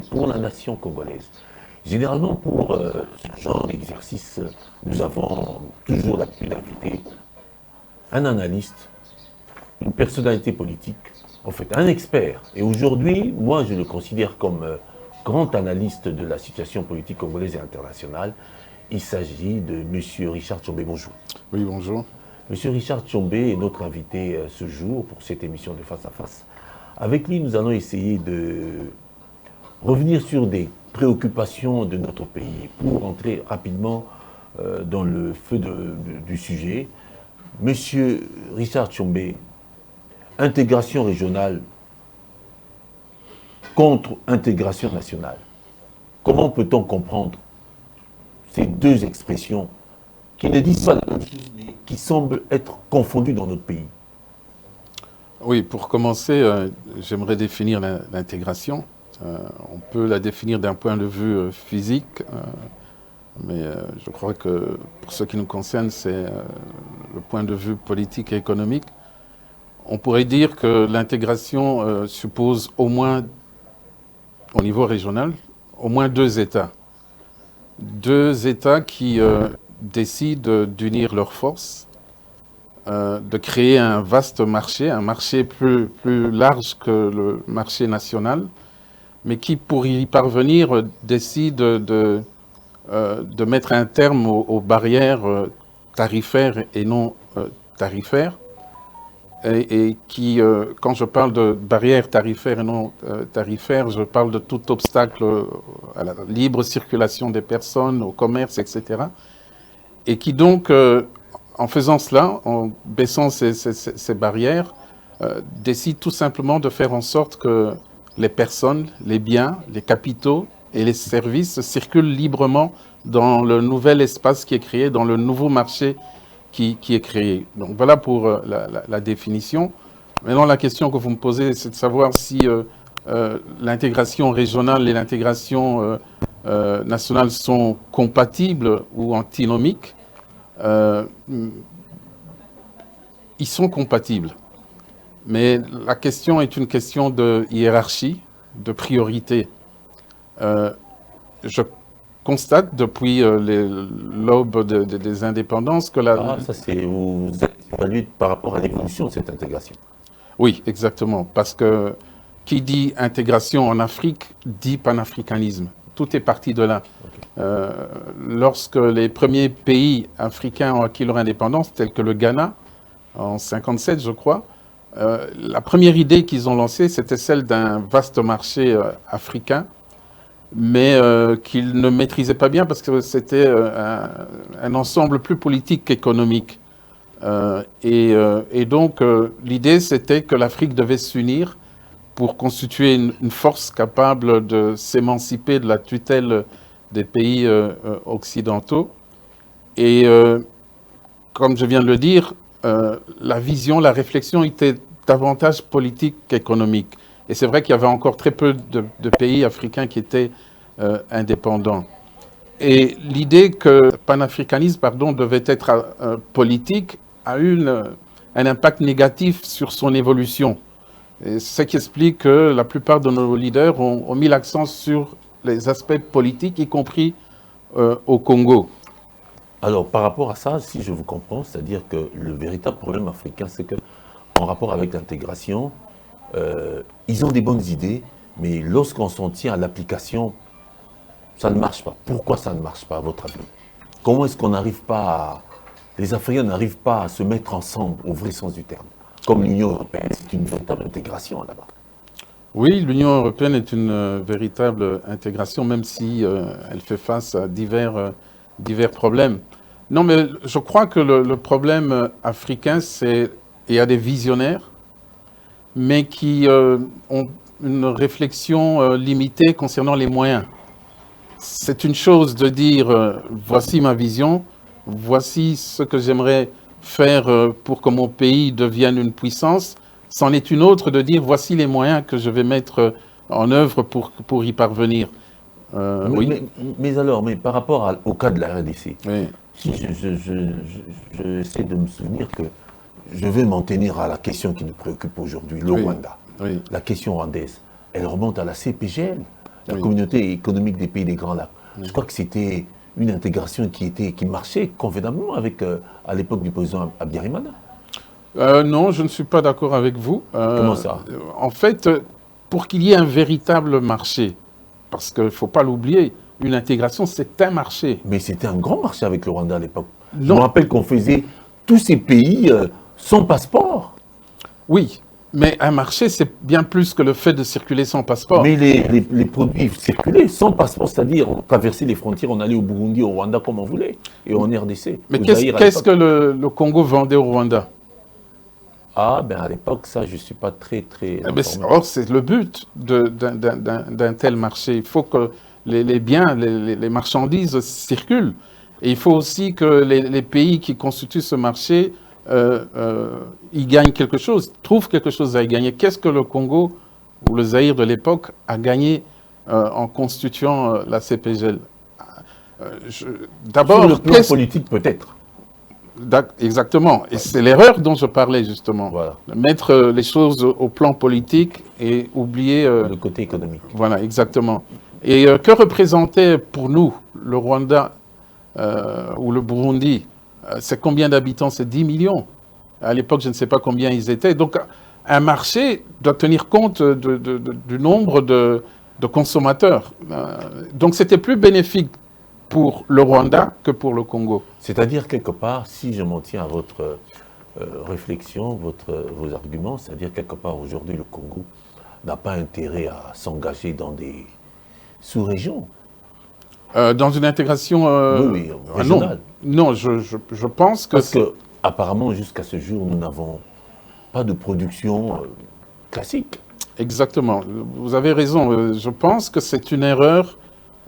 Pour la nation congolaise. Généralement, pour ce genre d'exercice, nous avons toujours l'habitude d'inviter un analyste, une personnalité politique, en fait, un expert. Et aujourd'hui, moi, je le considère comme grand analyste de la situation politique congolaise et internationale. Il s'agit de M. Richard Tchombé. Bonjour. Oui, bonjour. M. Richard Tchombé est notre invité ce jour pour cette émission de Face à Face. Avec lui, nous allons essayer de revenir sur des préoccupations de notre pays. Pour entrer rapidement dans le feu du sujet, Monsieur Richard Tchombé, intégration régionale contre intégration nationale. Comment peut-on comprendre ces deux expressions qui ne disent pas la même chose, mais qui semblent être confondues dans notre pays? Oui, pour commencer, j'aimerais définir l'intégration. On peut la définir d'un point de vue physique, mais je crois que pour ce qui nous concerne, c'est le point de vue politique et économique. On pourrait dire que l'intégration suppose au moins, au niveau régional, au moins deux États. Deux États qui décident d'unir leurs forces, de créer un vaste marché, un marché plus large que le marché national, mais qui, pour y parvenir, décide de mettre un terme aux barrières tarifaires et non tarifaires, et qui, quand je parle de barrières tarifaires et non tarifaires, je parle de tout obstacle à la libre circulation des personnes, au commerce, etc., et qui donc, en faisant cela, en baissant ces barrières, décide tout simplement de faire en sorte que les personnes, les biens, les capitaux et les services circulent librement dans le nouvel espace qui est créé, dans le nouveau marché qui est créé. Donc voilà pour la définition. Maintenant, la question que vous me posez, c'est de savoir si l'intégration régionale et l'intégration nationale sont compatibles ou antinomiques. Ils sont compatibles. Mais la question est une question de hiérarchie, de priorité. Je constate depuis l'aube des indépendances que la... ça c'est vous évaluez par rapport à l'évolution de cette intégration. Oui, exactement. Parce que qui dit intégration en Afrique dit panafricanisme. Tout est parti de là. Okay. Lorsque les premiers pays africains ont acquis leur indépendance, tels que le Ghana, en 1957, je crois, la première idée qu'ils ont lancée, c'était celle d'un vaste marché africain, mais qu'ils ne maîtrisaient pas bien parce que c'était un ensemble plus politique qu'économique. Et donc, l'idée, c'était que l'Afrique devait s'unir pour constituer une force capable de s'émanciper de la tutelle des pays occidentaux. Et comme je viens de le dire, la vision, la réflexion était davantage politique qu'économique. Et c'est vrai qu'il y avait encore très peu de pays africains qui étaient indépendants. Et l'idée que le panafricanisme devait être politique a eu un impact négatif sur son évolution. Et c'est ce qui explique que la plupart de nos leaders ont mis l'accent sur les aspects politiques, y compris au Congo. Alors, par rapport à ça, si je vous comprends, c'est-à-dire que le véritable problème africain, c'est qu'en rapport avec l'intégration, ils ont des bonnes idées, mais lorsqu'on s'en tient à l'application, ça ne marche pas. Pourquoi ça ne marche pas, à votre avis? Comment est-ce qu'on n'arrive pas les Africains n'arrivent pas à se mettre ensemble au vrai sens du terme? Comme l'Union européenne, c'est une véritable intégration là-bas. Oui, l'Union européenne est une véritable intégration, même si elle fait face à divers problèmes. Non, mais je crois que le problème africain, c'est il y a des visionnaires, mais qui ont une réflexion limitée concernant les moyens. C'est une chose de dire voici ma vision, voici ce que j'aimerais faire pour que mon pays devienne une puissance. C'en est une autre de dire voici les moyens que je vais mettre en œuvre pour y parvenir. Oui. Mais alors, par rapport au cas de la RDC, Oui. si j'essaie de me souvenir que je vais m'en tenir à la question qui nous préoccupe aujourd'hui, le Oui. Rwanda. Oui. La question rwandaise, elle remonte à la CPGL, la Oui. Communauté économique des pays des Grands Lacs. Je crois que c'était une intégration qui marchait convenablement avec, à l'époque du président Habyarimana. Non, je ne suis pas d'accord avec vous. Comment ça? En fait, pour qu'il y ait un véritable marché, parce qu'il ne faut pas l'oublier, une intégration, c'est un marché. Mais c'était un grand marché avec le Rwanda à l'époque. Je Non. me rappelle qu'on faisait tous ces pays sans passeport. Oui, mais un marché, c'est bien plus que le fait de circuler sans passeport. Mais les produits circulaient sans passeport, c'est-à-dire on traversait les frontières, on allait au Burundi, au Rwanda comme on voulait, et en RDC. Mais au Zaïre à qu'est-ce l'époque. que le Congo vendait au Rwanda? Ah, ben à l'époque, ça, je ne suis pas très informé. Or, c'est le but d'un tel marché. Il faut que les biens, les marchandises circulent. Et il faut aussi que les pays qui constituent ce marché y gagnent quelque chose, trouvent quelque chose à y gagner. Qu'est-ce que le Congo ou le Zaïre de l'époque a gagné en constituant la CPGL? D'abord, Sur le plan politique, peut-être. Exactement. Et c'est l'erreur dont je parlais, justement. Voilà. Mettre les choses au plan politique et oublier... Le côté économique. Voilà, exactement. Et que représentait pour nous le Rwanda ou le Burundi? C'est combien d'habitants? C'est 10 millions. À l'époque, je ne sais pas combien ils étaient. Donc, un marché doit tenir compte du nombre de consommateurs. Donc, c'était plus bénéfique pour le Rwanda que pour le Congo. C'est-à-dire, quelque part, si je m'en tiens à votre réflexion, vos arguments, c'est-à-dire, quelque part, aujourd'hui, le Congo n'a pas intérêt à s'engager dans des sous-régions. Dans une intégration Oui, régionale. Non, je pense que... Parce que, apparemment, jusqu'à ce jour, nous n'avons pas de production classique. Exactement. Vous avez raison. Je pense que c'est une erreur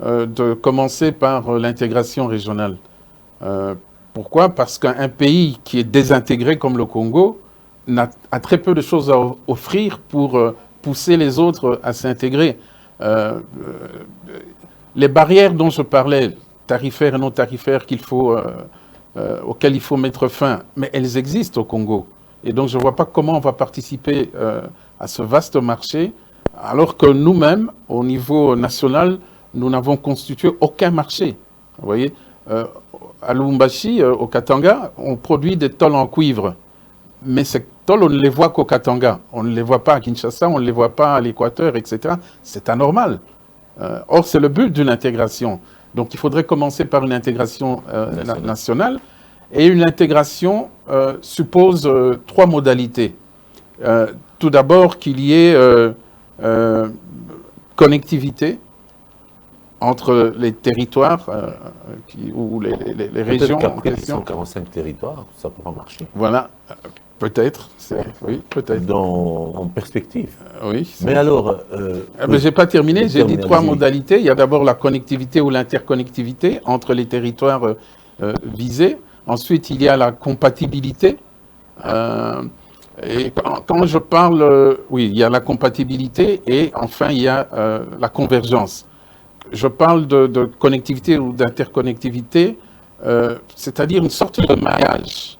de commencer par l'intégration régionale. Pourquoi? Parce qu'un pays qui est désintégré comme le Congo a très peu de choses à offrir pour pousser les autres à s'intégrer. Les barrières dont je parlais, tarifaires et non tarifaires, auxquelles il faut mettre fin, mais elles existent au Congo. Et donc je ne vois pas comment on va participer à ce vaste marché, alors que nous-mêmes, au niveau national, nous n'avons constitué aucun marché. Vous voyez, à Lubumbashi, au Katanga, on produit des tôles en cuivre. Mais ces tôles, on ne les voit qu'au Katanga. On ne les voit pas à Kinshasa, on ne les voit pas à l'Équateur, etc. C'est anormal. Or, c'est le but d'une intégration. Donc, il faudrait commencer par une intégration nationale. Et une intégration suppose trois modalités. Tout d'abord, qu'il y ait connectivité entre les territoires ou les régions. Peut-être qu'après 145 territoires, ça pourra marcher. Voilà, peut-être. Oui, peut-être. En perspective. Oui. Mais alors... je n'ai pas terminé, j'ai dit trois modalités. Il y a d'abord la connectivité ou l'interconnectivité entre les territoires visés. Ensuite, il y a la compatibilité. Et quand je parle... oui, il y a la compatibilité et enfin, il y a la convergence. Je parle de connectivité ou d'interconnectivité, c'est-à-dire une sorte de maillage.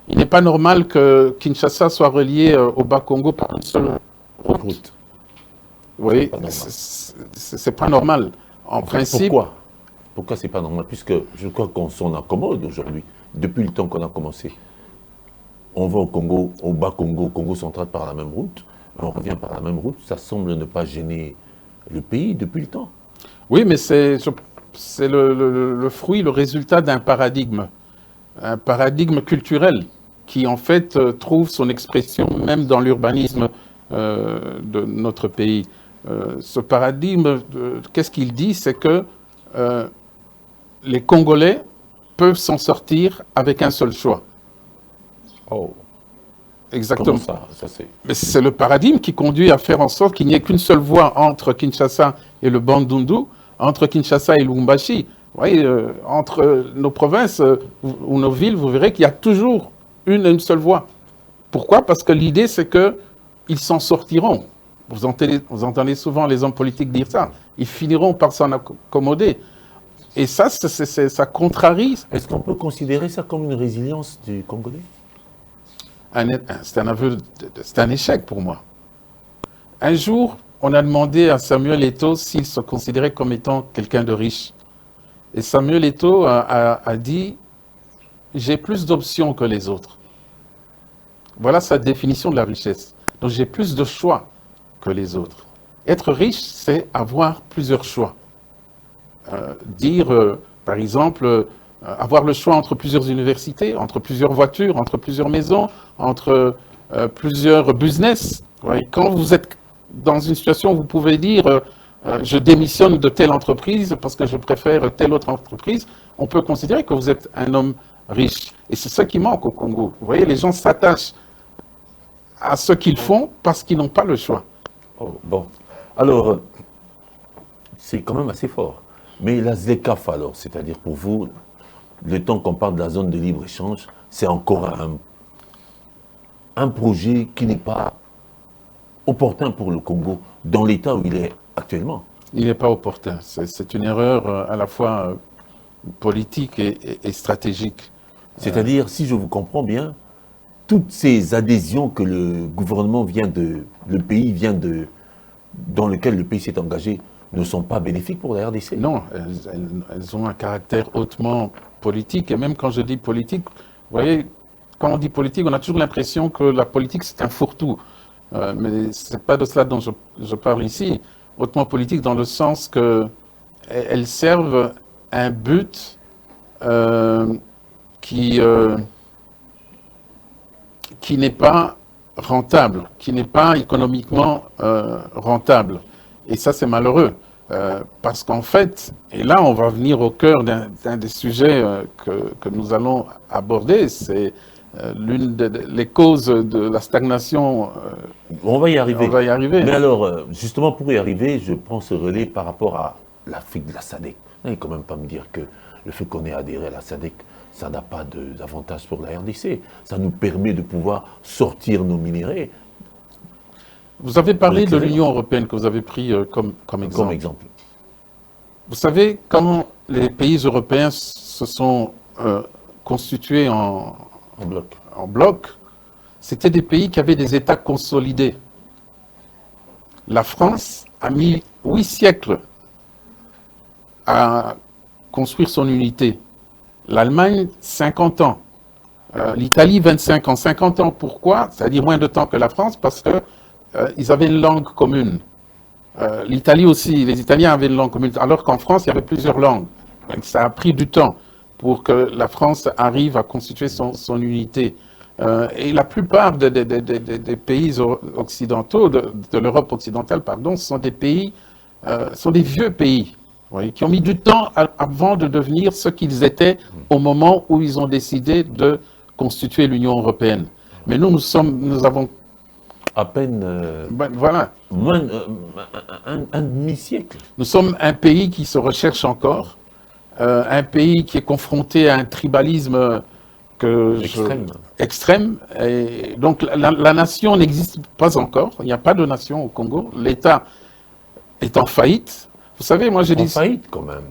Il n'est pas normal que Kinshasa soit relié au Bas-Congo par une seule route. Oui, c'est pas normal. En principe... Pourquoi c'est pas normal? Puisque je crois qu'on s'en accommode aujourd'hui, depuis le temps qu'on a commencé. On va au Congo, au Bas-Congo, au Congo central par la même route, on revient par la même route, ça semble ne pas gêner le pays depuis le temps. Oui, mais c'est c'est le fruit, le résultat d'un paradigme. Un paradigme culturel qui, en fait, trouve son expression même dans l'urbanisme de notre pays. Ce paradigme, qu'est-ce qu'il dit? C'est que les Congolais peuvent s'en sortir avec un seul choix. Oh, Exactement. comment ça c'est... Mais c'est le paradigme qui conduit à faire en sorte qu'il n'y ait qu'une seule voie entre Kinshasa et le Bandundu, entre Kinshasa et Lubumbashi. Vous voyez, entre nos provinces ou nos villes, vous verrez qu'il y a toujours une seule voie. Pourquoi? Parce que l'idée, c'est qu'ils s'en sortiront. Vous entendez souvent les hommes politiques dire ça. Ils finiront par s'en accommoder. Et ça, ça contrarie. Est-ce qu'on peut considérer ça comme une résilience du Congolais? C'est un aveu, c'est un échec pour moi. Un jour, on a demandé à Samuel Eto'o s'il se considérait comme étant quelqu'un de riche. Et Samuel Eto'o a dit « J'ai plus d'options que les autres ». Voilà sa définition de la richesse. Donc j'ai plus de choix que les autres. Être riche, c'est avoir plusieurs choix. Par exemple, avoir le choix entre plusieurs universités, entre plusieurs voitures, entre plusieurs maisons, entre plusieurs business. Ouais. Quand vous êtes dans une situation où vous pouvez dire je démissionne de telle entreprise parce que je préfère telle autre entreprise, on peut considérer que vous êtes un homme riche. Et c'est ça qui manque au Congo. Vous voyez, les gens s'attachent à ce qu'ils font parce qu'ils n'ont pas le choix. Oh, bon, alors, c'est quand même assez fort. Mais la ZLECAf alors, c'est-à-dire pour vous, le temps qu'on parle de la zone de libre-échange, c'est encore un projet qui n'est pas opportun pour le Congo, dans l'état où il est actuellement. Il n'est pas opportun. C'est une erreur à la fois politique et stratégique. C'est-à-dire, si je vous comprends bien, toutes ces adhésions que le gouvernement dans lequel le pays s'est engagé, ne sont pas bénéfiques pour la RDC. Non, elles ont un caractère hautement politique. Et même quand je dis politique, vous voyez, quand on dit politique, on a toujours l'impression que la politique, c'est un fourre-tout. Mais ce n'est pas de cela dont je parle ici. Hautement politique dans le sens qu'elles servent un but qui n'est pas rentable, qui n'est pas économiquement rentable. Et ça, c'est malheureux. Parce qu'en fait, et là, on va venir au cœur d'un des sujets que nous allons aborder, c'est l'une des causes de la stagnation. On va y arriver. On va y arriver. Mais alors, justement, pour y arriver, je prends ce relais par rapport à l'Afrique de la SADC. Vous n'allez quand même pas me dire que le fait qu'on ait adhéré à la SADC, ça n'a pas d'avantage pour la RDC. Ça nous permet de pouvoir sortir nos minéraux. Vous avez parlé de l'Union européenne que vous avez pris comme exemple. Comme exemple. Vous savez, quand les pays européens se sont constitués en bloc, c'était des pays qui avaient des États consolidés. La France a mis 8 siècles à construire son unité. L'Allemagne, 50 ans. L'Italie, 25 ans. 50 ans, pourquoi? C'est-à-dire moins de temps que la France, parce que ils avaient une langue commune. L'Italie aussi, les Italiens avaient une langue commune, alors qu'en France, il y avait plusieurs langues. Donc, ça a pris du temps pour que la France arrive à constituer son unité. Et la plupart des pays occidentaux, de l'Europe occidentale, pardon, sont des pays, sont des vieux pays, oui, qui ont mis du temps avant de devenir ce qu'ils étaient au moment où ils ont décidé de constituer l'Union européenne. Mais nous avons à peine voilà. Un demi-siècle. Nous sommes un pays qui se recherche encore, un pays qui est confronté à un tribalisme extrême. Et donc la nation n'existe pas encore, il n'y a pas de nation au Congo, l'État est en faillite. Vous savez, moi j'ai dit... En faillite quand même.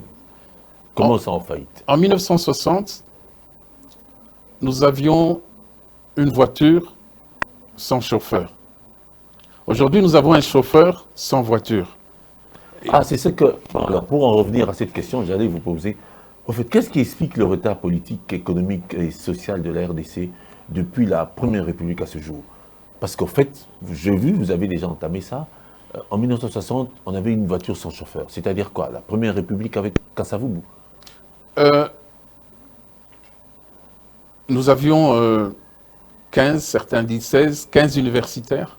Comment ça en faillite? En 1960, nous avions une voiture sans chauffeur. Aujourd'hui, nous avons un chauffeur sans voiture. Ah, c'est ce que... Alors, pour en revenir à cette question, j'allais vous poser... En fait, qu'est-ce qui explique le retard politique, économique et social de la RDC depuis la Première République à ce jour? Parce qu'en fait, j'ai vu, vous avez déjà entamé ça, En 1960, on avait une voiture sans chauffeur. C'est-à-dire quoi? La première république avec Kasavubu. Nous avions 15, certains disent 16, 15 universitaires,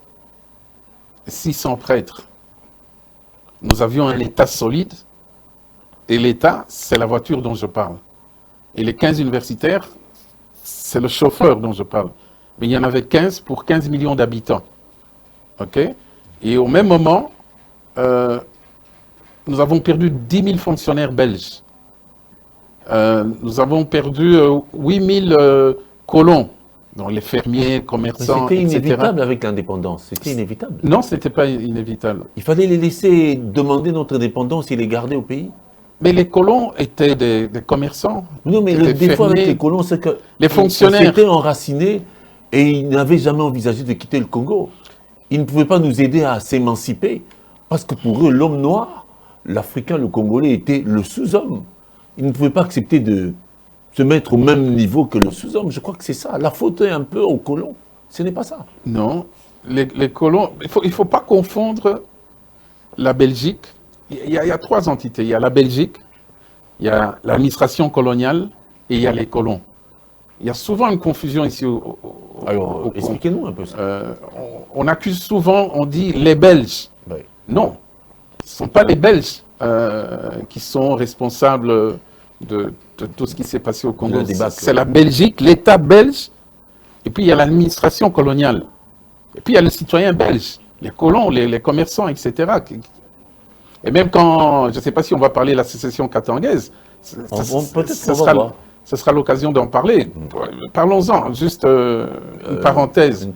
600 prêtres. Nous avions un État solide, et l'État, c'est la voiture dont je parle. Et les 15 universitaires, c'est le chauffeur dont je parle. Mais il y en avait 15 pour 15 millions d'habitants. OK? Et au même moment, nous avons perdu 10 000 fonctionnaires belges. Nous avons perdu 8 000 colons, dont les fermiers, commerçants, C'était etc. inévitable avec l'indépendance. C'était inévitable. Non, ce n'était pas inévitable. Il fallait les laisser demander notre indépendance et les garder au pays. Mais les colons étaient des commerçants. Non, mais le défaut avec les colons, c'est que les fonctionnaires s'étaient enracinés et ils n'avaient jamais envisagé de quitter le Congo. Ils ne pouvaient pas nous aider à s'émanciper parce que pour eux, l'homme noir, l'Africain, le Congolais était le sous-homme. Ils ne pouvaient pas accepter de se mettre au même niveau que le sous-homme. Je crois que c'est ça. La faute est un peu aux colons. Ce n'est pas ça. Non, les colons, il faut pas confondre la Belgique. Il y a 3 entités. Il y a la Belgique, il y a l'administration coloniale et il y a les colons. Il y a souvent une confusion ici Alors, expliquez-nous un peu ça. On accuse souvent, on dit les Belges. Oui. Non, ce ne sont pas les Belges qui sont responsables de tout ce qui s'est passé au Congo. C'est la Belgique, l'État belge, et puis il y a l'administration coloniale. Et puis il y a le citoyen belge, les colons, les commerçants, etc. Et même quand, je ne sais pas si on va parler de la sécession katangaise, ce sera l'occasion d'en parler. Parlons-en, juste une parenthèse.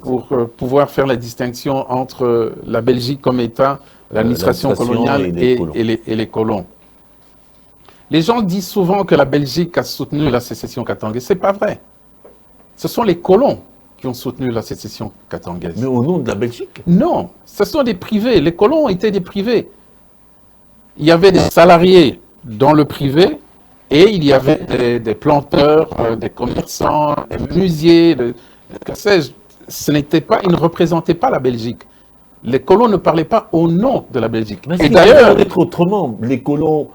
Pour pouvoir faire la distinction entre la Belgique comme État, l'administration coloniale et les colons. Les gens disent souvent que la Belgique a soutenu la sécession katangaise. Ce n'est pas vrai. Ce sont les colons qui ont soutenu la sécession katangaise. Mais au nom de la Belgique? Non, ce sont des privés. Les colons étaient des privés. Il y avait des salariés dans le privé et il y avait des planteurs, des commerçants, des menuisiers, que sais-je. Ils ne représentaient pas la Belgique. Les colons ne parlaient pas au nom de la Belgique. Mais et d'ailleurs, d'être autrement, les colons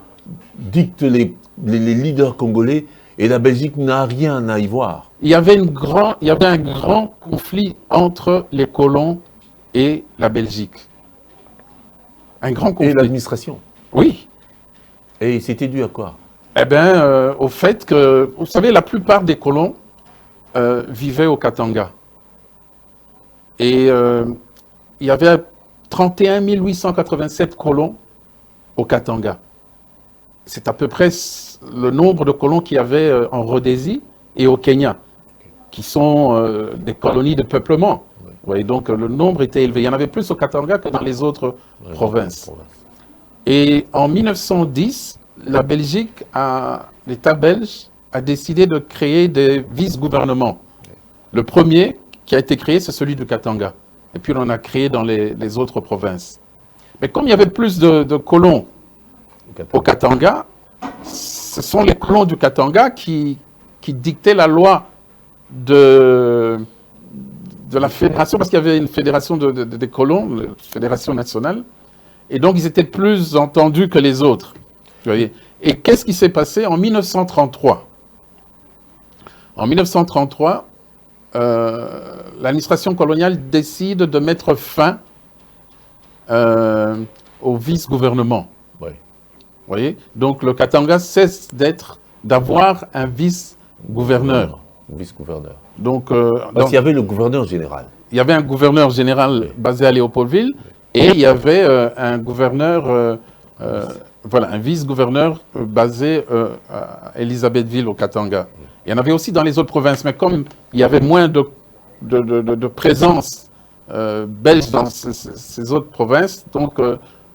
dictent les leaders congolais et la Belgique n'a rien à y voir. Il y avait un grand conflit entre les colons et la Belgique. Un grand conflit. Et l'administration. Oui. Et c'était dû à quoi? Eh bien, au fait que, vous savez, la plupart des colons vivaient au Katanga. Et il y avait 31 887 colons au Katanga. C'est à peu près le nombre de colons qu'il y avait en Rhodésie et au Kenya, qui sont des colonies de peuplement. Oui. Vous voyez, donc le nombre était élevé. Il y en avait plus au Katanga que dans les autres provinces. Et en 1910, la Belgique, l'État belge, a décidé de créer des vice-gouvernements. Le premier qui a été créé, c'est celui du Katanga. Et puis on en a créé dans les autres provinces. Mais comme il y avait plus de colons au Katanga, ce sont les colons du Katanga qui dictaient la loi de la fédération, parce qu'il y avait une fédération des colons, la fédération nationale, et donc ils étaient plus entendus que les autres. Vous voyez. Et qu'est-ce qui s'est passé en 1933? En 1933, l'administration coloniale décide de mettre fin au vice-gouvernement. Oui. Vous voyez? Donc le Katanga cesse d'avoir un vice-gouverneur. Vice-gouverneur. Donc, parce qu'il y avait le gouverneur général. Il y avait un gouverneur général basé à Léopoldville et il y avait un gouverneur, un vice-gouverneur basé à Elisabethville au Katanga. Il y en avait aussi dans les autres provinces, mais comme il y avait moins de présence belge dans ces autres provinces, donc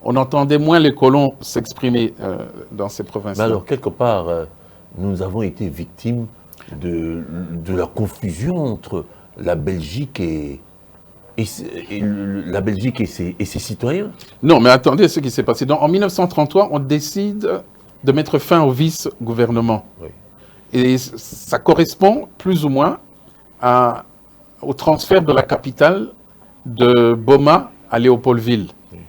on entendait moins les colons s'exprimer dans ces provinces. Alors, quelque part, nous avons été victimes de la confusion entre la Belgique et ses citoyens. Non, mais attendez ce qui s'est passé. Donc, en 1933, on décide de mettre fin au vice-gouvernement. Oui. Et ça correspond plus ou moins au transfert de la capitale de Boma à Léopoldville. Oui.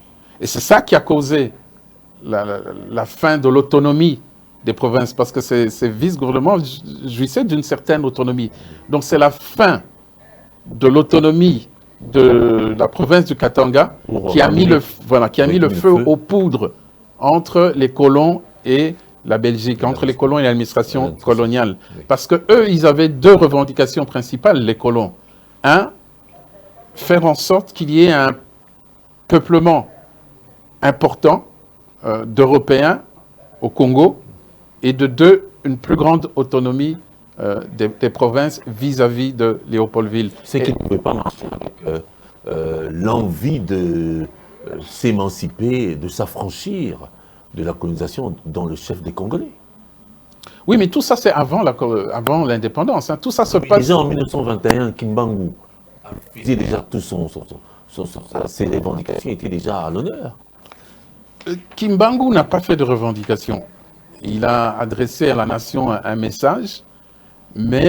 Et c'est ça qui a causé la fin de l'autonomie des provinces, parce que ces vice-gouvernements jouissaient d'une certaine autonomie. Donc c'est la fin de l'autonomie de la province du Katanga qui a mis le feu aux poudres entre les colons et la Belgique, entre les colons et l'administration coloniale. Parce que eux, ils avaient deux revendications principales, les colons. Un, faire en sorte qu'il y ait un peuplement important d'Européens au Congo, et de deux, une plus grande autonomie des provinces vis-à-vis de Léopoldville. C'est qu'ils ne pouvaient pas marcher avec l'envie de s'émanciper, de s'affranchir de la colonisation dans le chef des Congolais. Oui, mais tout ça, c'est avant l'indépendance. Hein. Tout ça se passe... Déjà en 1921, Kimbangu faisait déjà tout ses revendications étaient déjà à l'honneur. Kimbangu n'a pas fait de revendications. Il a adressé à la nation un message, mais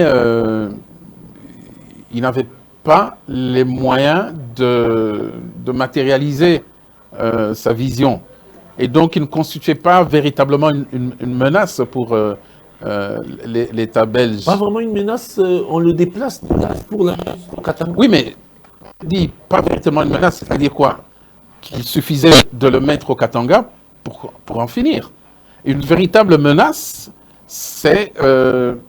il n'avait pas les moyens de matérialiser sa vision. Et donc, il ne constituait pas véritablement une menace pour l'État belge. Pas vraiment une menace, on le déplace pour la Katanga. Oui, mais dit pas véritablement une menace, c'est-à-dire quoi? Qu'il suffisait de le mettre au Katanga pour en finir. Une véritable menace,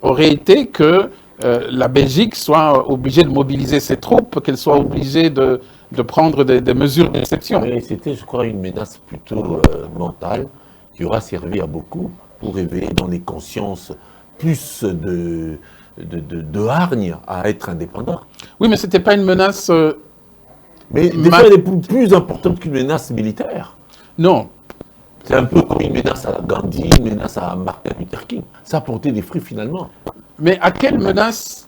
aurait été que la Belgique soit obligée de mobiliser ses troupes, qu'elle soit obligée de prendre des mesures d'exception. Mais c'était, je crois, une menace plutôt mentale qui aura servi à beaucoup pour éveiller dans les consciences plus de hargne à être indépendant. Oui, mais ce n'était pas une menace... mais des fois, elle est plus importante qu'une menace militaire. Non. C'est un peu comme une menace à Gandhi, une menace à Martin Luther King. Ça a porté des fruits finalement. Mais à quelle menace,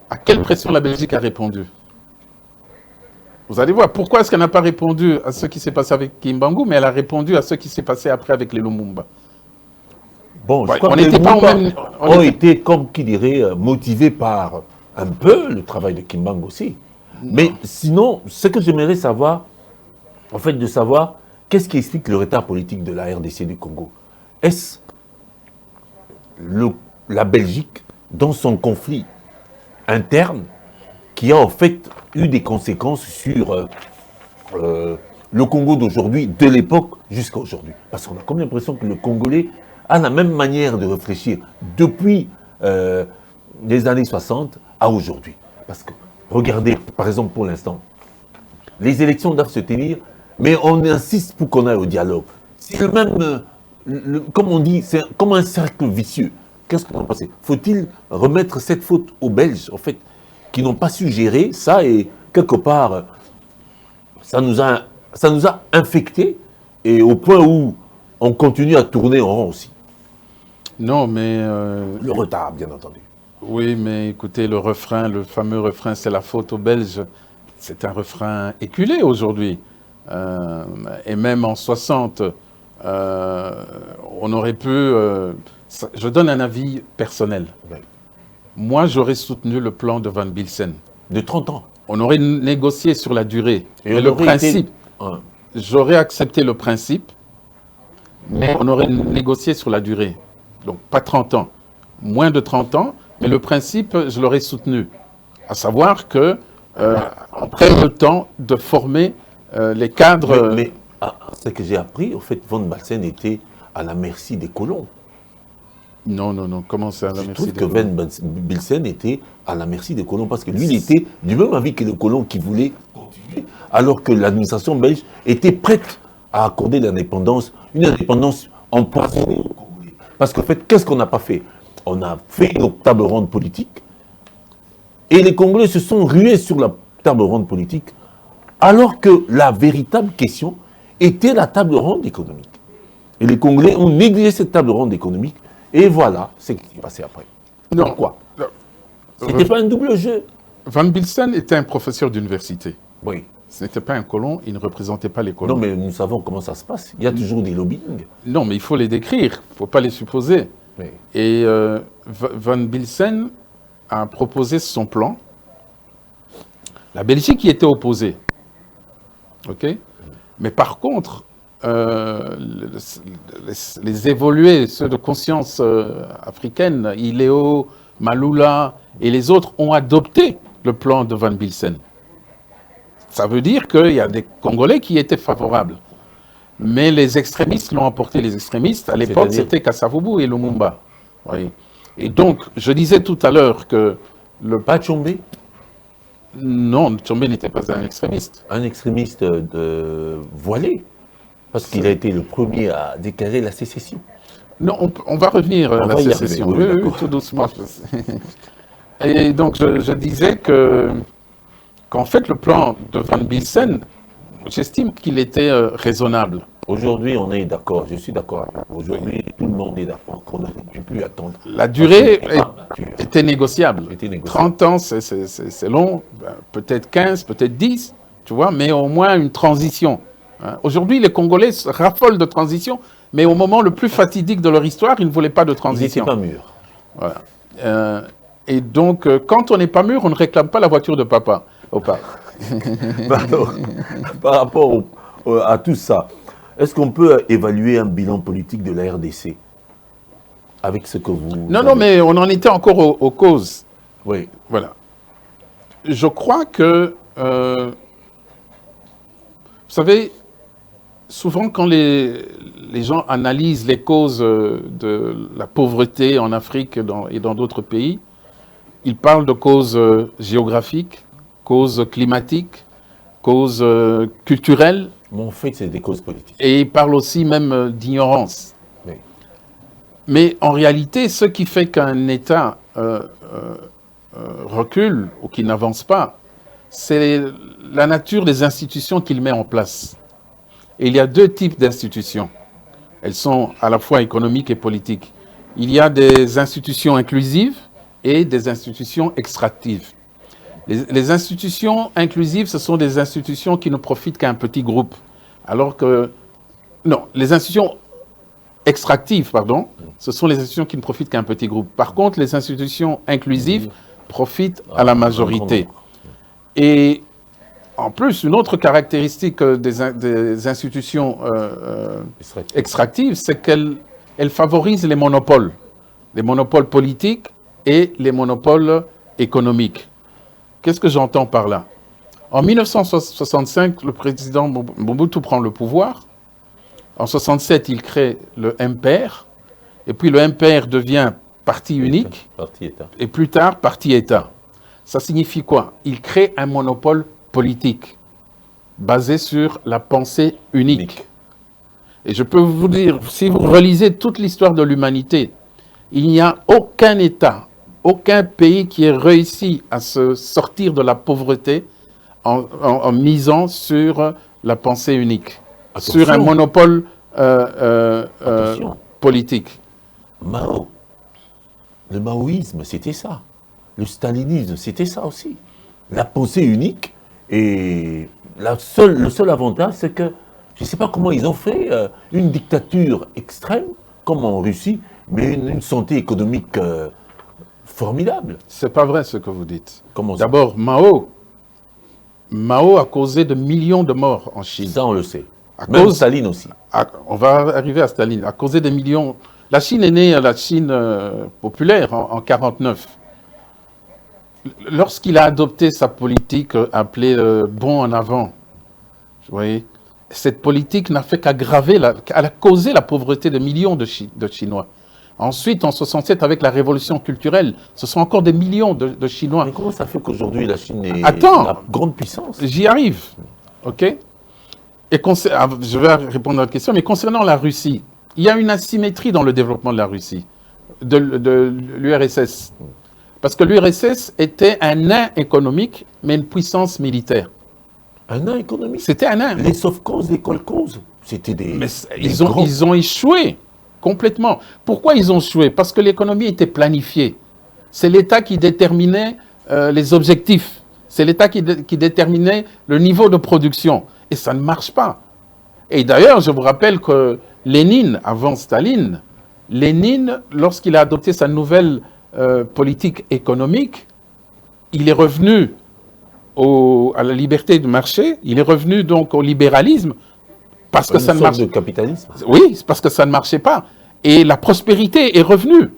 à quelle pression la Belgique a répondu? Vous allez voir, pourquoi est-ce qu'elle n'a pas répondu à ce qui s'est passé avec Kimbangu, mais elle a répondu à ce qui s'est passé après avec les Lumumba? Bon, je crois que les Lumumba ont été, comme qui dirait, motivés par un peu le travail de Kimbangu aussi. Non. Mais sinon, ce que j'aimerais savoir, en fait, de savoir, qu'est-ce qui explique le retard politique de la RDC du Congo? Est-ce la Belgique, dans son conflit interne, qui a en fait eu des conséquences sur le Congo d'aujourd'hui, de l'époque jusqu'à aujourd'hui? Parce qu'on a comme l'impression que le Congolais a la même manière de réfléchir depuis les années 60 à aujourd'hui. Parce que, regardez, par exemple, pour l'instant, les élections doivent se tenir, mais on insiste pour qu'on aille au dialogue. C'est le même, comme on dit, c'est comme un cercle vicieux. Qu'est-ce qu'on en pense? Faut-il remettre cette faute aux Belges, en fait, qui n'ont pas su gérer ça, et quelque part, ça nous a infectés, et au point où on continue à tourner en rond aussi. Non, mais... le retard, bien entendu. Oui, mais écoutez, le fameux refrain, c'est la faute aux Belges, c'est un refrain éculé aujourd'hui. Et même en 60, on aurait pu... je donne un avis personnel. Oui. Moi, j'aurais soutenu le plan de Van Bilsen. De 30 ans. On aurait négocié sur la durée. Et le principe, j'aurais accepté le principe, mais on aurait négocié sur la durée. Donc, pas 30 ans, moins de 30 ans, mais le principe, je l'aurais soutenu. À savoir que on prenne le temps de former les cadres... Mais ce que j'ai appris, au fait, Van Bilsen était à la merci des colons. Non, non, non. Comment c'est à la merci des colons? Je trouve que Van Bilsen était à la merci des colons parce que lui, il était du même avis que les colons qui voulaient continuer, alors que l'administration belge était prête à accorder l'indépendance, une indépendance empoisonnée aux Congolais. Parce qu'en fait, qu'est-ce qu'on n'a pas fait? On a fait une table ronde politique et les Congolais se sont rués sur la table ronde politique, alors que la véritable question était la table ronde économique. Et les Congolais ont négligé cette table ronde économique. Et voilà ce qui s'est passé après. Non. Pourquoi? C'était pas un double jeu. Van Bilsen était un professeur d'université. Oui. Ce n'était pas un colon, il ne représentait pas les colons. Non, mais nous savons comment ça se passe. Il y a toujours des lobbying. Non, mais il faut les décrire, il ne faut pas les supposer. Oui. Et Van Bilsen a proposé son plan. La Belgique y était opposée. OK? Mais par contre, les évolués, ceux de conscience africaine, Iléo, Maloula et les autres ont adopté le plan de Van Bilsen. Ça veut dire qu'il y a des Congolais qui étaient favorables. Mais les extrémistes l'ont emporté. Les extrémistes, à l'époque, c'était Kasavubu et Lumumba. Oui. Et donc, je disais tout à l'heure que Pas Tshombe? Non, Tshombe n'était pas un extrémiste. Un extrémiste voilé, parce qu'il a été le premier à déclarer la sécession. Non, on va revenir à la sécession. Oui, tout doucement. Et donc, je disais qu'en fait, le plan de Van Bilsen, j'estime qu'il était raisonnable. Aujourd'hui, on est d'accord, je suis d'accord. Aujourd'hui, tout le monde est d'accord qu'on ne peut plus attendre. La durée était négociable. 30 ans, c'est long, peut-être 15, peut-être 10, tu vois, mais au moins une transition. Hein. Aujourd'hui, les Congolais raffolent de transition, mais au moment le plus fatidique de leur histoire, ils ne voulaient pas de transition. Ils n'étaient pas mûrs. Voilà. Et donc, quand on n'est pas mûr, on ne réclame pas la voiture de papa. Par rapport à tout ça, est-ce qu'on peut évaluer un bilan politique de la RDC avec ce que vous... Non, mais on en était encore aux causes. Oui. Voilà. Je crois que... vous savez, souvent quand les gens analysent les causes de la pauvreté en Afrique et dans d'autres pays, ils parlent de causes géographiques, causes climatiques, causes culturelles. Mais en fait, c'est des causes politiques. Et ils parlent aussi même d'ignorance. Oui. Mais en réalité, ce qui fait qu'un État recule ou qu'il n'avance pas, c'est la nature des institutions qu'il met en place. Et il y a deux types d'institutions. Elles sont à la fois économiques et politiques. Il y a des institutions inclusives et des institutions extractives. Les institutions inclusives, ce sont des institutions qui ne profitent qu'à un petit groupe. Alors que... Non, les institutions extractives, pardon, ce sont les institutions qui ne profitent qu'à un petit groupe. Par contre, les institutions inclusives profitent à la majorité. Et en plus, une autre caractéristique des institutions extractives, c'est qu'elles favorisent les monopoles politiques et les monopoles économiques. Qu'est-ce que j'entends par là? En 1965, le président Mobutu prend le pouvoir. En 1967, il crée le MPR. Et puis le MPR devient parti unique. Parti-État. Et plus tard, parti-État. Ça signifie quoi? Il crée un monopole politique basé sur la pensée unique. Et je peux vous dire, si vous relisez toute l'histoire de l'humanité, il n'y a aucun État, aucun pays qui ait réussi à se sortir de la pauvreté en misant sur la pensée unique, sur un monopole politique. Mao, le maoïsme, c'était ça. Le stalinisme, c'était ça aussi. La pensée unique. Et le seul avantage, c'est que, je ne sais pas comment ils ont fait, une dictature extrême, comme en Russie, mais une santé économique formidable. C'est pas vrai ce que vous dites. D'abord, Mao a causé de millions de morts en Chine. Ça, on le sait. Même Staline aussi. On va arriver à Staline. A causé des millions. La Chine est née, la Chine populaire, en 1949. Lorsqu'il a adopté sa politique appelée Bond en avant, vous voyez, cette politique n'a fait qu'aggraver, elle a causé la pauvreté de millions de Chinois. Ensuite, en 1967, avec la révolution culturelle, ce sont encore des millions de Chinois. Mais comment ça fait qu'aujourd'hui la Chine est la grande puissance? J'y arrive, ok? Et je vais répondre à votre question, mais concernant la Russie, il y a une asymétrie dans le développement de la Russie, de l'URSS. Parce que l'URSS était un nain économique, mais une puissance militaire. Un nain économique? C'était un nain. Les Sovkhoz, les Kolkhoz, c'était des... Mais ils ont échoué complètement. Pourquoi ils ont échoué? Parce que l'économie était planifiée. C'est l'État qui déterminait les objectifs. C'est l'État qui déterminait le niveau de production. Et ça ne marche pas. Et d'ailleurs, je vous rappelle que Lénine, avant Staline, lorsqu'il a adopté sa nouvelle politique économique, il est revenu à la liberté de marché, il est revenu donc au libéralisme Parce que ça ne sorte marche de capitalisme. Oui, c'est parce que ça ne marchait pas. Et la prospérité est revenue.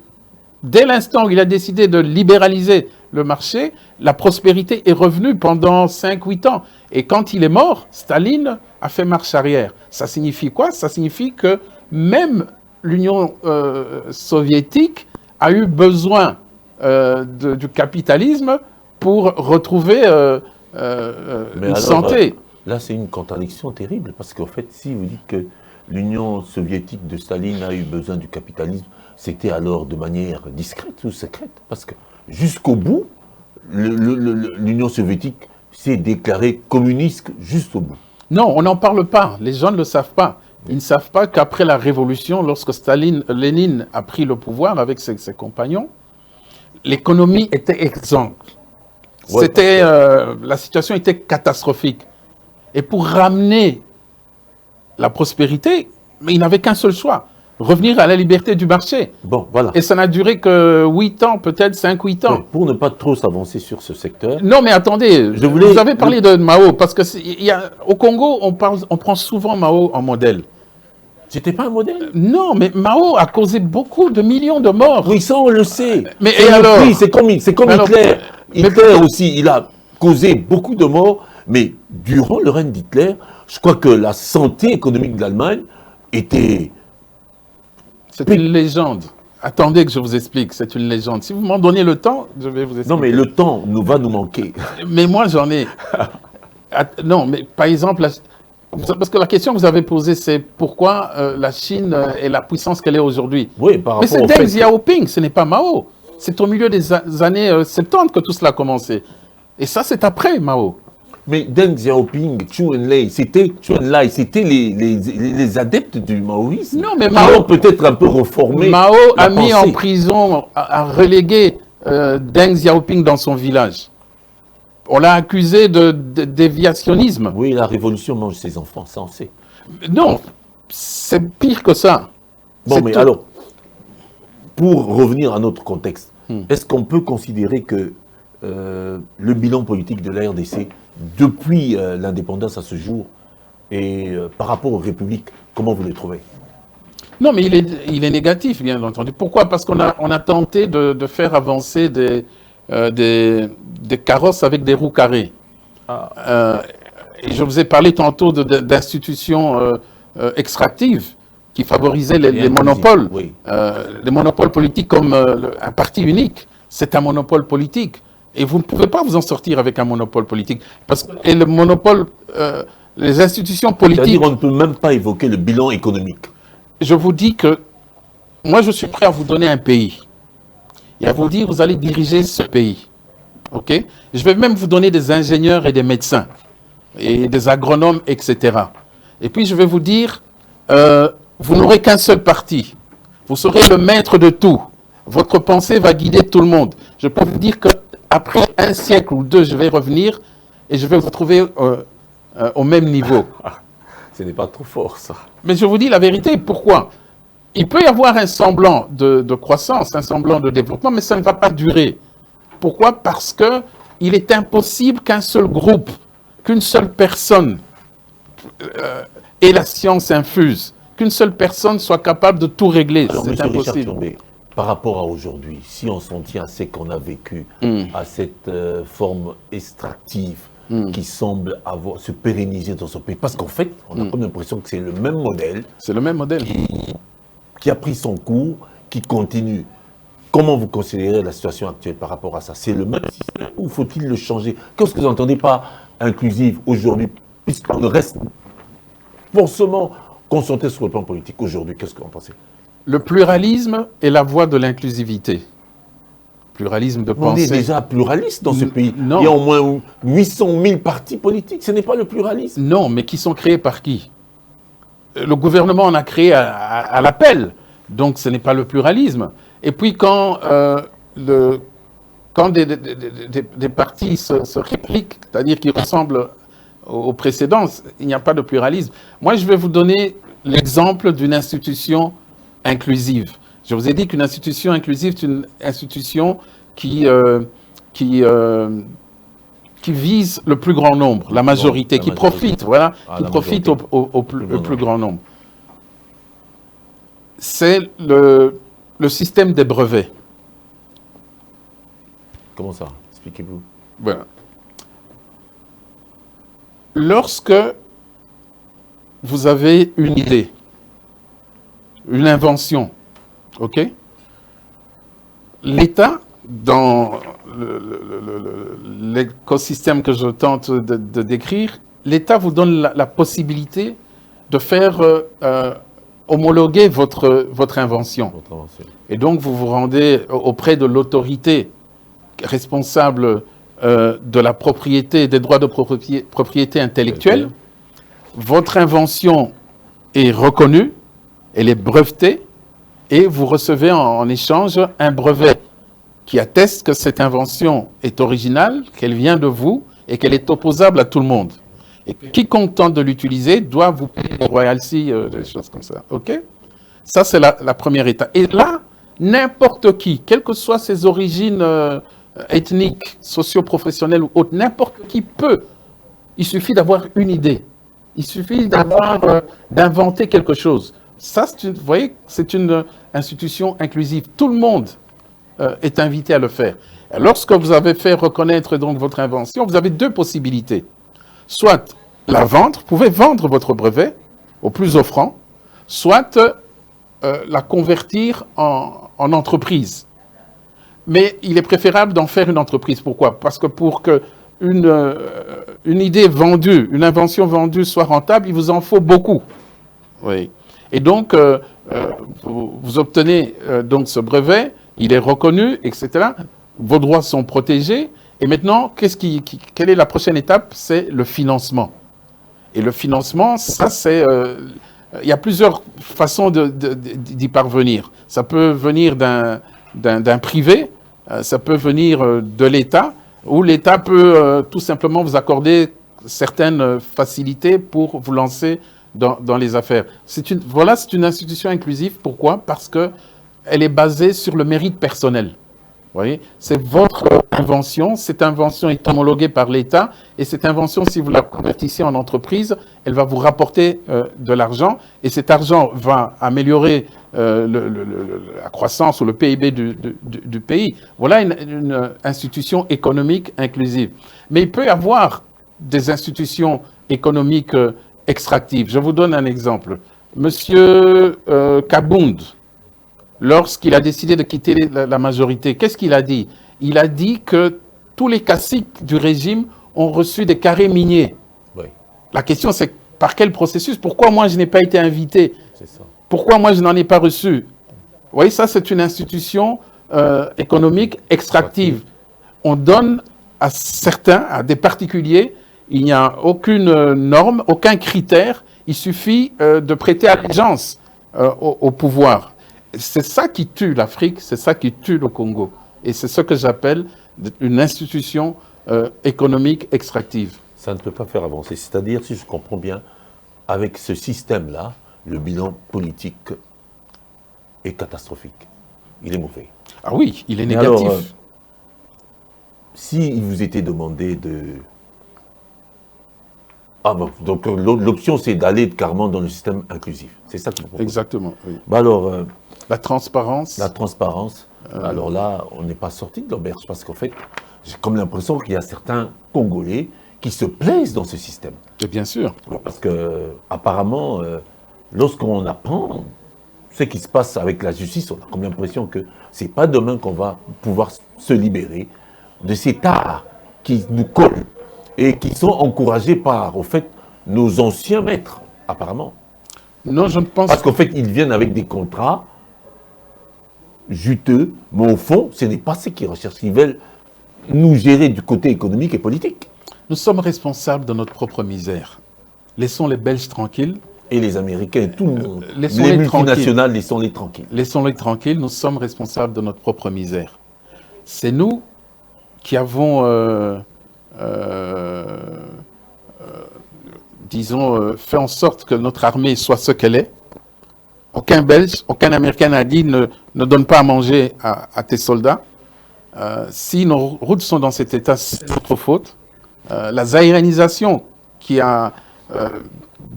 Dès l'instant où il a décidé de libéraliser le marché, la prospérité est revenue pendant 5-8 ans. Et quand il est mort, Staline a fait marche arrière. Ça signifie quoi? Ça signifie que même l'Union soviétique a eu besoin du capitalisme pour retrouver une santé. Là, c'est une contradiction terrible, parce qu'en fait, si vous dites que l'Union soviétique de Staline a eu besoin du capitalisme, c'était alors de manière discrète ou secrète? Parce que jusqu'au bout, l'Union soviétique s'est déclarée communiste jusqu'au bout. Non, on n'en parle pas. Les gens ne le savent pas. Ils ne savent pas qu'après la Révolution, lorsque Lénine a pris le pouvoir avec ses compagnons, l'économie était exsangue. Ouais, La situation était catastrophique. Et pour ramener la prospérité, mais il n'avait qu'un seul choix, revenir à la liberté du marché. Bon, voilà. Et ça n'a duré que 8 ans, peut-être 5-8 ans. Ouais, pour ne pas trop s'avancer sur ce secteur. Non, mais attendez, vous avez parlé de Mao, parce que au Congo, on prend souvent Mao en modèle. C'était pas un modèle? Non, mais Mao a causé beaucoup de millions de morts. Oui, ça on le sait. Mais et alors? C'est comme Hitler. Hitler aussi, il a causé beaucoup de morts, mais durant le règne d'Hitler, je crois que la santé économique de l'Allemagne était... C'est une légende. Attendez que je vous explique, c'est une légende. Si vous m'en donnez le temps, je vais vous expliquer. Non, mais le temps va nous manquer. Mais moi, j'en ai... Non, mais par exemple, parce que la question que vous avez posée, c'est pourquoi la Chine est la puissance qu'elle est aujourd'hui. Oui, par rapport mais c'est Deng Xiaoping, ce n'est pas Mao. C'est au milieu des années 70 que tout cela a commencé. Et ça, c'est après Mao. Mais Deng Xiaoping, Zhou Enlai, c'était les adeptes du maoïsme. Non, mais Mao peut-être un peu reformé. Mao a mis en prison, a relégué Deng Xiaoping dans son village. On l'a accusé de déviationnisme. Oui, la révolution mange ses enfants, ça on sait. Non, c'est pire que ça. Bon, mais alors, pour revenir à notre contexte, est-ce qu'on peut considérer que le bilan politique de la RDC, depuis l'indépendance à ce jour, et par rapport aux républiques, comment vous le trouvez? Non, mais il est négatif, bien entendu. Pourquoi? Parce qu'on a tenté de faire avancer des carrosses avec des roues carrées. Et je vous ai parlé tantôt d'institutions extractives qui favorisaient les monopoles. Oui. Les monopoles politiques comme un parti unique. C'est un monopole politique. Et vous ne pouvez pas vous en sortir avec un monopole politique. Et le monopole, les institutions politiques... C'est-à-dire qu'on ne peut même pas évoquer le bilan économique. Je vous dis que moi, je suis prêt à vous donner un pays. Et à vous dire, vous allez diriger ce pays. OK? Je vais même vous donner des ingénieurs et des médecins, et des agronomes, etc. Et puis, je vais vous dire, vous n'aurez qu'un seul parti. Vous serez le maître de tout. Votre pensée va guider tout le monde. Je peux vous dire qu'après un siècle ou deux, je vais revenir et je vais vous trouver au même niveau. Ce n'est pas trop fort, ça. Mais je vous dis la vérité. Pourquoi? Il peut y avoir un semblant de croissance, un semblant de développement, mais ça ne va pas durer. Pourquoi? Parce qu'il est impossible qu'un seul groupe, qu'une seule personne ait la science infuse, qu'une seule personne soit capable de tout régler. C'est impossible. Richard Tombé, par rapport à aujourd'hui, si on s'en tient à ce qu'on a vécu, à cette forme extractive qui semble se pérenniser dans ce pays, parce qu'en fait, on a comme l'impression que c'est le même modèle. C'est le même modèle. Qui a pris son cours, qui continue. Comment vous considérez la situation actuelle par rapport à ça? C'est le même système ou faut-il le changer? Qu'est-ce que vous n'entendez pas inclusive aujourd'hui, puisqu'on reste forcément concentré sur le plan politique aujourd'hui? Qu'est-ce que vous en pensez? Le pluralisme est la voie de l'inclusivité. Pluralisme de pensée. On est déjà pluraliste dans ce pays. Non. Il y a au moins 800 000 partis politiques. Ce n'est pas le pluralisme. Non, mais qui sont créés par qui? Le gouvernement en a créé à l'appel. Donc ce n'est pas le pluralisme. Et puis quand des partis se répliquent, c'est-à-dire qu'ils ressemblent aux précédents, il n'y a pas de pluralisme. Moi, je vais vous donner l'exemple d'une institution inclusive. Je vous ai dit qu'une institution inclusive, c'est une institution qui qui vise le plus grand nombre, la majorité, qui profite, voilà, qui profite au plus grand nombre. C'est le système des brevets. Comment ça? Expliquez-vous. Voilà. Lorsque vous avez une idée, une invention, ok? L'État, dans l'écosystème que je tente de décrire, l'État vous donne la possibilité de faire homologuer votre invention. Et donc, vous vous rendez auprès de l'autorité responsable de la propriété, des droits de propriété intellectuelle. Votre invention est reconnue, elle est brevetée, et vous recevez en échange un brevet qui atteste que cette invention est originale, qu'elle vient de vous et qu'elle est opposable à tout le monde. Et quiconque tente de l'utiliser doit vous payer des royalties, des choses comme ça. OK? Ça, c'est la première étape. Et là, n'importe qui, quelles que soient ses origines ethniques, socio-professionnelles ou autres, n'importe qui peut. Il suffit d'avoir une idée. Il suffit d'inventer quelque chose. Ça, vous voyez, c'est une institution inclusive. Tout le monde est invité à le faire. Et lorsque vous avez fait reconnaître donc votre invention, vous avez deux possibilités. Soit la vendre, vous pouvez vendre votre brevet au plus offrant, soit la convertir en entreprise. Mais il est préférable d'en faire une entreprise. Pourquoi? Parce que pour qu'une idée vendue, une invention vendue soit rentable, il vous en faut beaucoup. Oui. Et donc, vous obtenez donc ce brevet, il est reconnu, etc. Vos droits sont protégés. Et maintenant, quelle est la prochaine étape? C'est le financement. Et le financement, ça, c'est... il y a plusieurs façons d'y parvenir. Ça peut venir d'un privé, ça peut venir de l'État, ou l'État peut tout simplement vous accorder certaines facilités pour vous lancer dans les affaires. C'est une institution inclusive. Pourquoi? Parce qu'elle est basée sur le mérite personnel. Vous voyez, c'est votre invention. Cette invention est homologuée par l'État. Et cette invention, si vous la convertissez en entreprise, elle va vous rapporter de l'argent. Et cet argent va améliorer la croissance ou le PIB du pays. Voilà une institution économique inclusive. Mais il peut y avoir des institutions économiques extractives. Je vous donne un exemple. Monsieur Kabound, lorsqu'il a décidé de quitter la majorité, qu'est-ce qu'il a dit? Il a dit que tous les caciques du régime ont reçu des carrés miniers. Oui. La question, c'est par quel processus? Pourquoi moi, je n'ai pas été invité? C'est ça. Pourquoi moi, je n'en ai pas reçu? Vous voyez, ça, c'est une institution économique extractive. On donne à certains, à des particuliers, il n'y a aucune norme, aucun critère. Il suffit de prêter allégeance au pouvoir. C'est ça qui tue l'Afrique, c'est ça qui tue le Congo. Et c'est ce que j'appelle une institution économique extractive. Ça ne peut pas faire avancer. C'est-à-dire, si je comprends bien, avec ce système-là, le bilan politique est catastrophique. Il est mauvais. Ah oui, il est négatif. Alors, si il vous était demandé de... Ah bon, donc l'option, c'est d'aller carrément dans le système inclusif. C'est ça que vous proposez. Exactement, oui. Bah alors... la transparence. La transparence. Alors là, on n'est pas sorti de l'auberge parce qu'en fait, j'ai comme l'impression qu'il y a certains Congolais qui se plaisent dans ce système. Et bien sûr. Parce que apparemment, lorsqu'on apprend ce qui se passe avec la justice, on a comme l'impression que c'est pas demain qu'on va pouvoir se libérer de ces tares qui nous collent et qui sont encouragés par, au fait, nos anciens maîtres, apparemment. Non, je ne pense pas. Parce qu'en fait, ils viennent avec des contrats juteux, mais au fond, ce n'est pas ce qu'ils recherchent. Ils veulent nous gérer du côté économique et politique. Nous sommes responsables de notre propre misère. Laissons les Belges tranquilles. Et les Américains, tout le monde. Les multinationales, laissons-les tranquilles. Laissons-les tranquilles, nous sommes responsables de notre propre misère. C'est nous qui avons, disons, fait en sorte que notre armée soit ce qu'elle est. Aucun Belge, aucun Américain n'a dit ne donne pas à manger à tes soldats. Si nos routes sont dans cet état, c'est notre faute. La zaïranisation qui a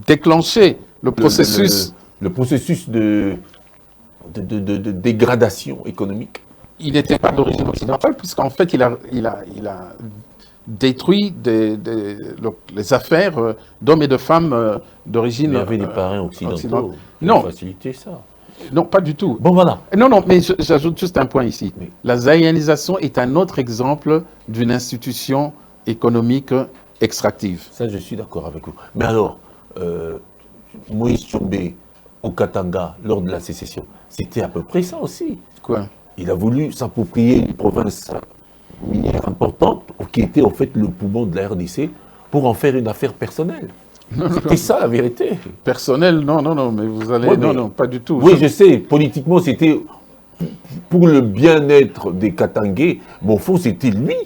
déclenché le processus. Le processus de dégradation économique. Il n'était pas d'origine occidentale, puisqu'en fait, il a détruit les affaires d'hommes et de femmes d'origine. Il y avait des parrains occidentaux qui non. ont facilité ça. Non, pas du tout. Bon, voilà. Non, mais j'ajoute juste un point ici. Oui. La zaïanisation est un autre exemple d'une institution économique extractive. Ça, je suis d'accord avec vous. Mais alors, Moïse Tshombe au Katanga, lors de la sécession, c'était à peu près ça aussi. Quoi? Il a voulu s'approprier une province minière importante, qui était en fait le poumon de la RDC, pour en faire une affaire personnelle. C'était ça la vérité. Personnel, non, mais vous allez... Ouais, mais- non, pas du tout. Oui, je sais, politiquement, c'était pour le bien-être des Katangais. Mais au fond, c'était lui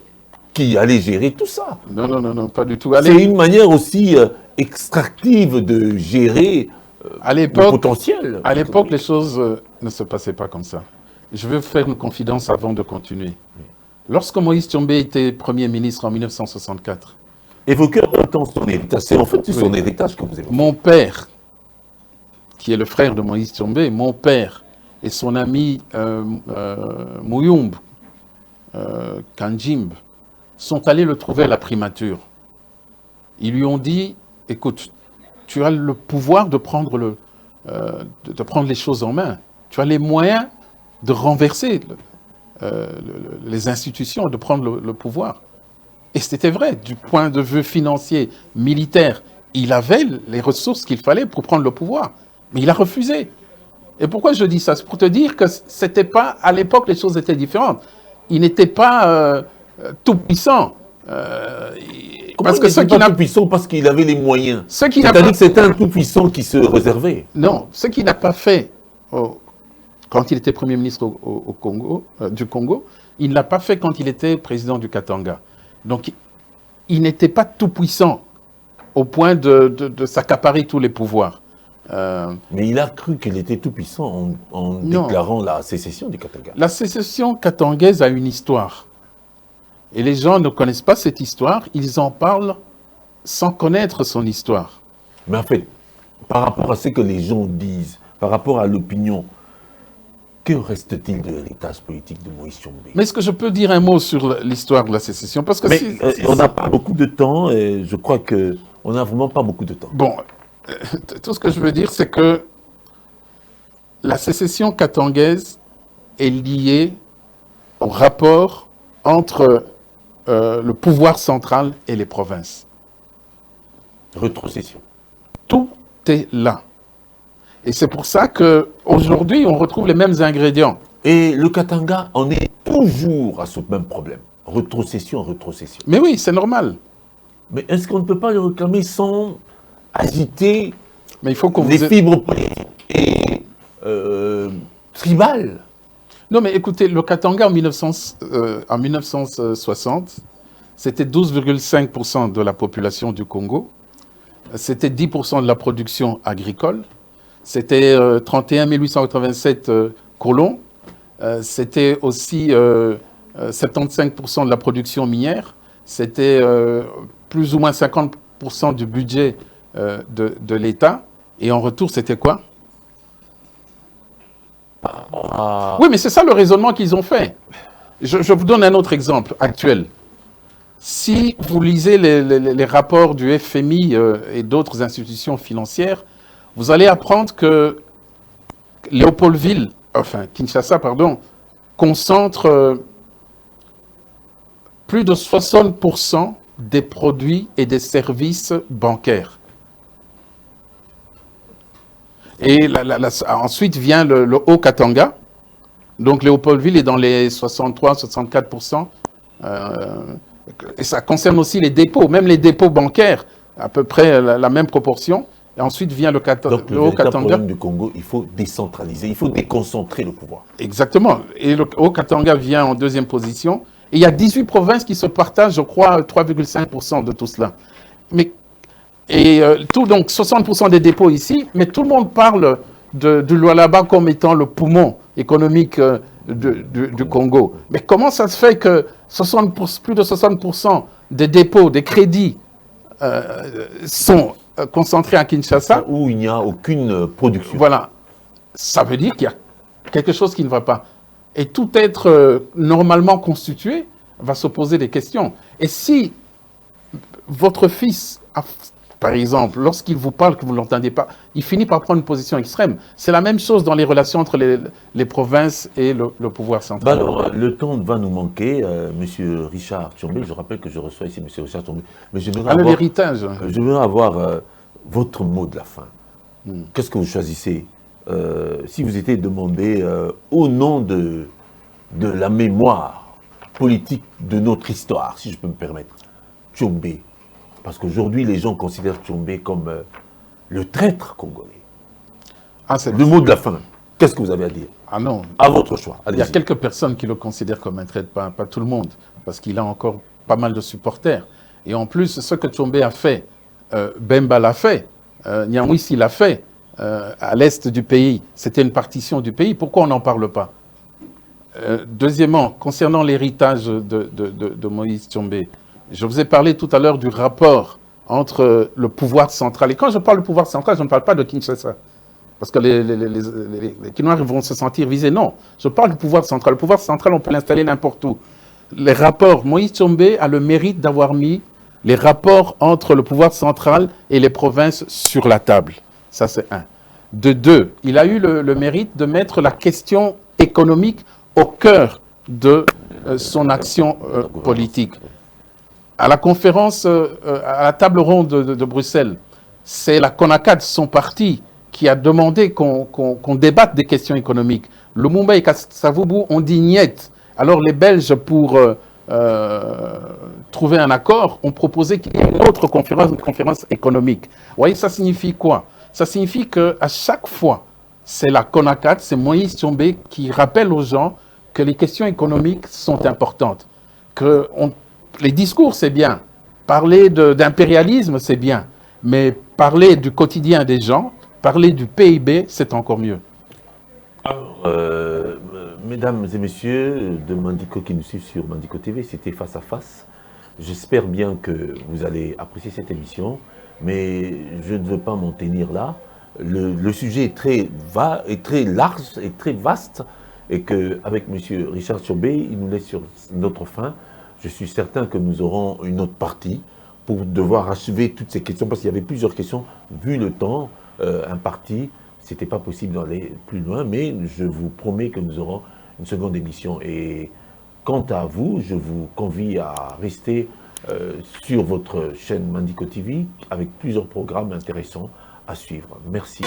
qui allait gérer tout ça. Non, pas du tout. C'est une manière aussi extractive de gérer À le l'époque, potentiel. À l'époque, les choses ne se passaient pas comme ça. Je vais vous faire une confidence avant de continuer. Lorsque Moïse Tshombe était Premier ministre en 1964, Évoquez en même temps son héritage. C'est en fait son Oui. héritage que vous évoquez. mon père, qui est le frère de Moïse Tshombe, mon père et son ami Mouyumb Kanjimb sont allés le trouver à la primature. Ils lui ont dit, écoute, tu as le pouvoir de prendre, de prendre les choses en main. Tu as les moyens de renverser les institutions, de prendre le pouvoir. Et c'était vrai, du point de vue financier, militaire, il avait les ressources qu'il fallait pour prendre le pouvoir. Mais il a refusé. Et pourquoi je dis ça? C'est pour te dire que c'était pas, à l'époque, les choses étaient différentes. Il n'était pas tout puissant. Parce que c'est pas tout puissant parce qu'il avait les moyens. C'est-à-dire que c'était un tout puissant qui se réservait. Non, ce qu'il n'a pas fait quand il était Premier ministre au Congo, du Congo, il ne l'a pas fait quand il était président du Katanga. Donc, il n'était pas tout puissant au point de s'accaparer tous les pouvoirs. Mais il a cru qu'il était tout puissant en déclarant la sécession du Katanga. La sécession katangaise a une histoire. Et les gens ne connaissent pas cette histoire, ils en parlent sans connaître son histoire. Mais en fait, par rapport à ce que les gens disent, par rapport à l'opinion, que reste-t-il de l'héritage politique de Moïse Tshombe? Mais est-ce que je peux dire un mot sur l'histoire de la sécession? Parce que on n'a pas beaucoup de temps et je crois qu'on n'a vraiment pas beaucoup de temps. Bon, tout ce que je veux dire, c'est que la sécession katangaise est liée au rapport entre le pouvoir central et les provinces. Rétrocession. Tout est là. Et c'est pour ça qu'aujourd'hui, on retrouve les mêmes ingrédients. Et le Katanga en est toujours à ce même problème. Rétrocession, rétrocession. Mais oui, c'est normal. Mais est-ce qu'on ne peut pas le réclamer sans agiter Mais il faut qu'on les fibres politiques et tribales? Non, mais écoutez, le Katanga en 1960, c'était 12,5% de la population du Congo. C'était 10% de la production agricole. C'était 31 887 colons. C'était aussi 75% de la production minière. C'était plus ou moins 50% du budget de l'État. Et en retour, c'était quoi? Oui, mais c'est ça le raisonnement qu'ils ont fait. Je vous donne un autre exemple actuel. Si vous lisez les rapports du FMI et d'autres institutions financières, vous allez apprendre que Kinshasa, concentre plus de 60% des produits et des services bancaires. Et ensuite vient le Haut-Katanga. Donc Léopoldville est dans les 63-64%. Et ça concerne aussi les dépôts, même les dépôts bancaires, à peu près la même proportion. Et ensuite vient le Haut-Katanga. Donc le véritable problème du Congo, il faut décentraliser, il faut déconcentrer le pouvoir. Exactement. Et le Haut-Katanga vient en deuxième position. Et il y a 18 provinces qui se partagent, je crois, 3,5% de tout cela. Donc 60% des dépôts ici, mais tout le monde parle du Lualaba comme étant le poumon économique du Congo. Mais comment ça se fait que plus de 60% des dépôts, des crédits sont concentrés à Kinshasa? Où il n'y a aucune production. Voilà. Ça veut dire qu'il y a quelque chose qui ne va pas. Et tout être normalement constitué va se poser des questions. Et si votre fils, par exemple, lorsqu'il vous parle, que vous ne l'entendez pas, il finit par prendre une position extrême. C'est la même chose dans les relations entre les provinces et le pouvoir central. Alors, le temps va nous manquer. Monsieur Richard Tshombe, je rappelle que je reçois ici Monsieur Richard Tshombe. Mais l'héritage. Je veux avoir votre mot de la fin. Qu'est-ce que vous choisissez si vous étiez demandé au nom de la mémoire politique de notre histoire, si je peux me permettre, Tshombe. Parce qu'aujourd'hui, les gens considèrent Tshombe comme le traître congolais. Le mot de la fin, qu'est-ce que vous avez à dire? Ah non. À votre choix. Il y a quelques personnes qui le considèrent comme un traître, pas tout le monde, parce qu'il a encore pas mal de supporters. Et en plus, ce que Tshombe a fait, Bemba l'a fait, Nyamwisi l'a fait, à l'est du pays. C'était une partition du pays. Pourquoi on n'en parle pas? Deuxièmement, concernant l'héritage de Moïse Tshombe, je vous ai parlé tout à l'heure du rapport entre le pouvoir central. Et quand je parle de pouvoir central, je ne parle pas de Kinshasa. Parce que les Kinois vont se sentir visés. Non, je parle du pouvoir central. Le pouvoir central, on peut l'installer n'importe où. Les rapports, Moïse Tshombe a le mérite d'avoir mis les rapports entre le pouvoir central et les provinces sur la table. Ça, c'est un. De deux, il a eu le mérite de mettre la question économique au cœur de son action politique. À la conférence, à la table ronde de Bruxelles, c'est la CONACAD, son parti, qui a demandé qu'on débatte des questions économiques. Lumumba et Kasavubu ont dit niet. Alors les Belges, pour trouver un accord, ont proposé qu'il y ait une autre conférence, une conférence économique. Vous voyez, ça signifie quoi? Ça signifie qu'à chaque fois, c'est la CONACAD, c'est Moïse Tshombe qui rappelle aux gens que les questions économiques sont importantes. Les discours, c'est bien. Parler d'impérialisme, c'est bien. Mais parler du quotidien des gens, parler du PIB, c'est encore mieux. Alors, mesdames et messieurs de Mandiko qui nous suivent sur Mandiko TV, c'était Face à Face. J'espère bien que vous allez apprécier cette émission, mais je ne veux pas m'en tenir là. Le sujet est très large et très vaste, et qu'avec M. Richard Tshombe, il nous laisse sur notre fin. Je suis certain que nous aurons une autre partie pour devoir achever toutes ces questions, parce qu'il y avait plusieurs questions. Vu le temps imparti, ce n'était pas possible d'aller plus loin, mais je vous promets que nous aurons une seconde émission. Et quant à vous, je vous convie à rester sur votre chaîne Mandiko TV avec plusieurs programmes intéressants à suivre. Merci.